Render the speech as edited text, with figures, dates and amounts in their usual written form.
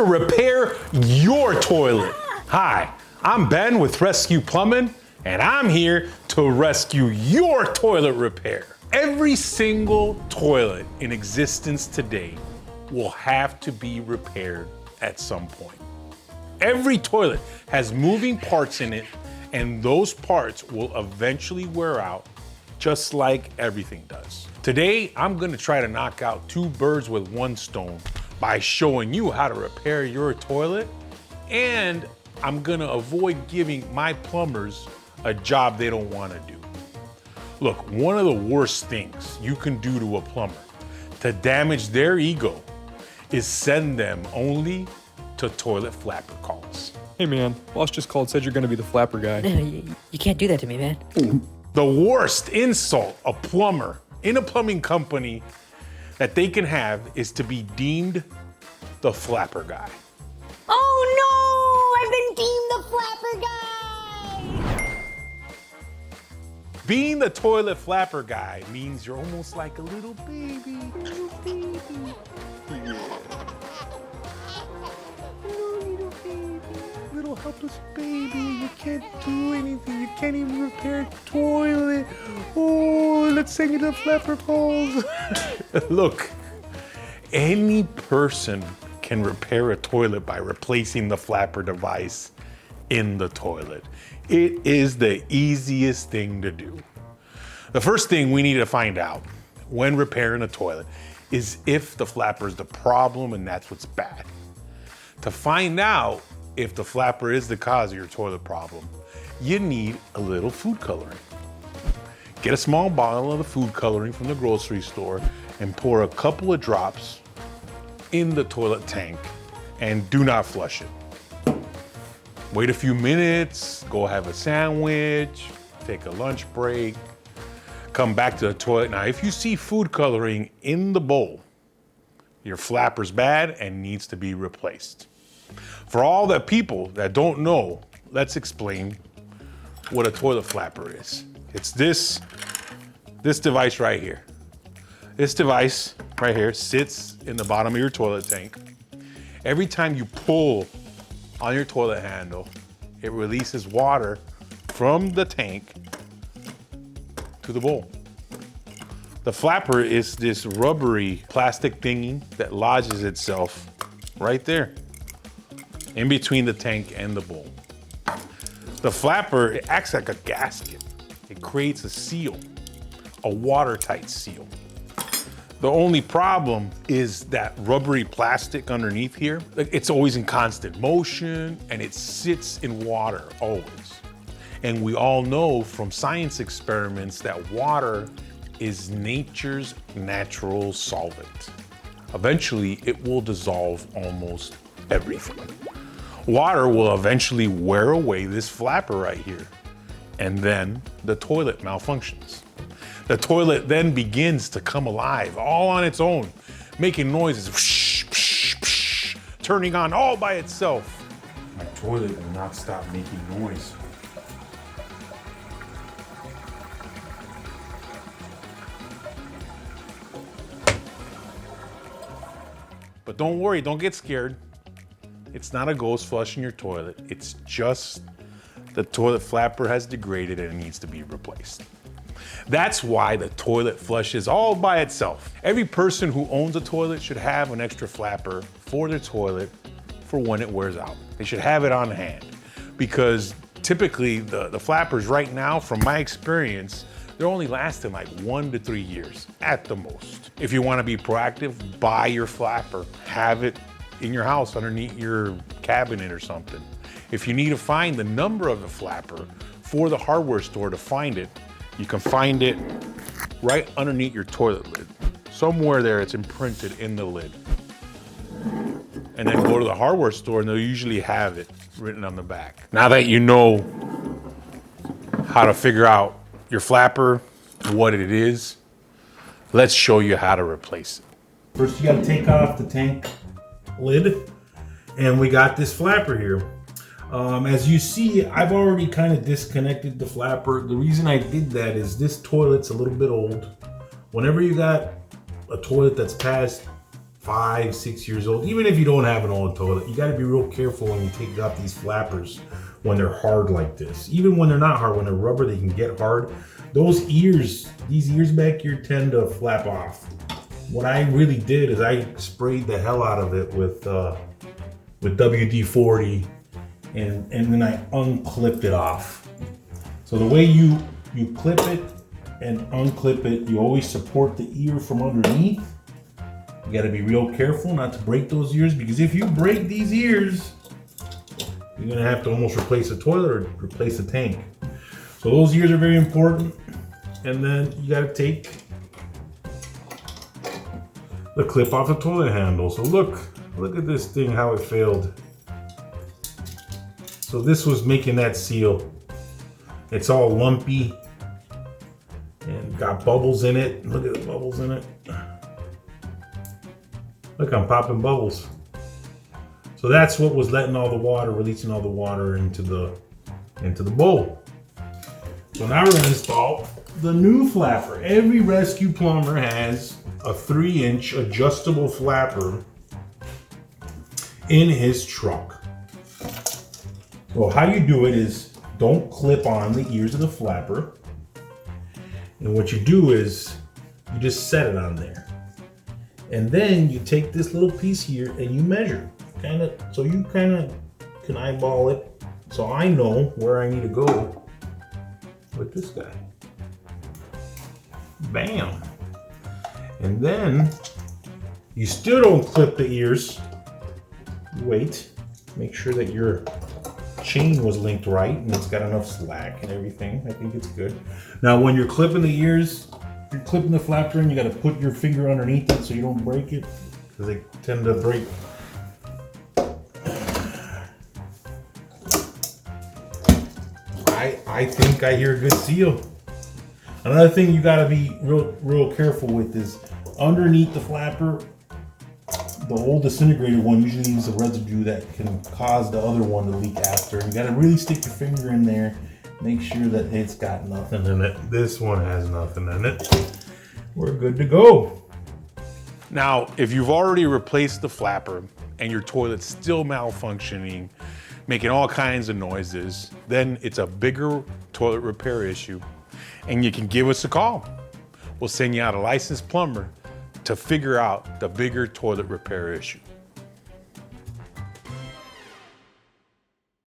to repair your toilet. Hi, I'm Ben with Rescue Plumbing, and I'm here to rescue your toilet repair. Every single toilet in existence today will have to be repaired at some point. Every toilet has moving parts in it, and those parts will eventually wear out, just like everything does. Today, I'm gonna try to knock out two birds with one stone by showing you how to repair your toilet, and I'm gonna avoid giving my plumbers a job they don't wanna do. Look, one of the worst things you can do to a plumber to damage their ego is send them only to toilet flapper calls. Hey man, boss just called, said you're gonna be the flapper guy. You can't do that to me, man. The worst insult a plumber in a plumbing company that they can have is to be deemed the flapper guy. Oh no! I've been deemed the flapper guy! Being the toilet flapper guy means you're almost like a little baby. Little baby. Little helpless baby. You can't do anything. You can't even repair a toilet. Oh, let's send you the flapper calls. Look, any person can repair a toilet by replacing the flapper device in the toilet. It is the easiest thing to do. The first thing we need to find out when repairing a toilet is if the flapper is the problem and that's what's bad. To find out if the flapper is the cause of your toilet problem, you need a little food coloring. Get a small bottle of the food coloring from the grocery store and pour a couple of drops in the toilet tank and do not flush it. Wait a few minutes, go have a sandwich, take a lunch break, come back to the toilet. Now, if you see food coloring in the bowl, your flapper's bad and needs to be replaced. For all the people that don't know, let's explain what a toilet flapper is. It's this device right here. This device right here sits in the bottom of your toilet tank. Every time you pull on your toilet handle, it releases water from the tank to the bowl. The flapper is this rubbery plastic thingy that lodges itself right there in between the tank and the bowl. The flapper, it acts like a gasket. It creates a seal, a watertight seal. The only problem is that rubbery plastic underneath here, it's always in constant motion and it sits in water always. And we all know from science experiments that water is nature's natural solvent. Eventually, it will dissolve almost everything. Water will eventually wear away this flapper right here, and then the toilet malfunctions. The toilet then begins to come alive all on its own, making noises, whoosh, whoosh, whoosh, turning on all by itself. My toilet will not stop making noise. But don't worry, don't get scared. It's not a ghost flushing your toilet. It's just the toilet flapper has degraded and it needs to be replaced. That's why the toilet flushes all by itself. Every person who owns a toilet should have an extra flapper for their toilet for when it wears out. They should have it on hand because typically the flappers right now, from my experience, they're only lasting like 1 to 3 years at the most. If you want to be proactive, buy your flapper, have it in your house underneath your cabinet or something. If you need to find the number of the flapper for the hardware store to find it, you can find it right underneath your toilet lid. Somewhere there it's imprinted in the lid. And then go to the hardware store and they'll usually have it written on the back. Now that you know how to figure out your flapper, what it is, let's show you how to replace it. First you gotta take off the tank lid, and we got this flapper here. As you see, I've already kind of disconnected the flapper. The reason I did that is this toilet's a little bit old. Whenever you got a toilet that's past 5, 6 years old, even if you don't have an old toilet, you got to be real careful when you take out these flappers when they're hard like this. Even when they're not hard, when they're rubber, they can get hard. These ears back here tend to flap off. What I really did is I sprayed the hell out of it with WD-40 and then I unclipped it off. So the way you clip it and unclip it, you always support the ear from underneath. You got to be real careful not to break those ears, because if you break these ears, you're gonna have to almost replace the toilet or replace the tank. So those ears are very important. And then you got to take the clip off the toilet handle. So look at this thing, how it failed. So this was making that seal. It's all lumpy and got bubbles in it. Look at the bubbles in it. Look, I'm popping bubbles. So that's what was letting all the water, releasing all the water into the bowl. So now we're going to install the new flapper. Every rescue plumber has a 3-inch adjustable flapper in his truck. So how you do it is don't clip on the ears of the flapper. And what you do is you just set it on there. And then you take this little piece here and you measure. So you kind of can eyeball it. So I know where I need to go with this guy. Bam. And then you still don't clip the ears. Wait, make sure that your chain was linked right and it's got enough slack and everything. I think it's good. Now when you're clipping the ears, you're clipping the flapper in, you got to put your finger underneath it so you don't break it, because they tend to break. I think I hear a good seal. Another thing you got to be real careful with is underneath the flapper, the old disintegrated one usually leaves a residue that can cause the other one to leak after. And you got to really stick your finger in there, make sure that it's got nothing in it. This one has nothing in it. We're good to go. Now, if you've already replaced the flapper and your toilet's still malfunctioning, making all kinds of noises, then it's a bigger toilet repair issue, and you can give us a call. We'll send you out a licensed plumber to figure out the bigger toilet repair issue.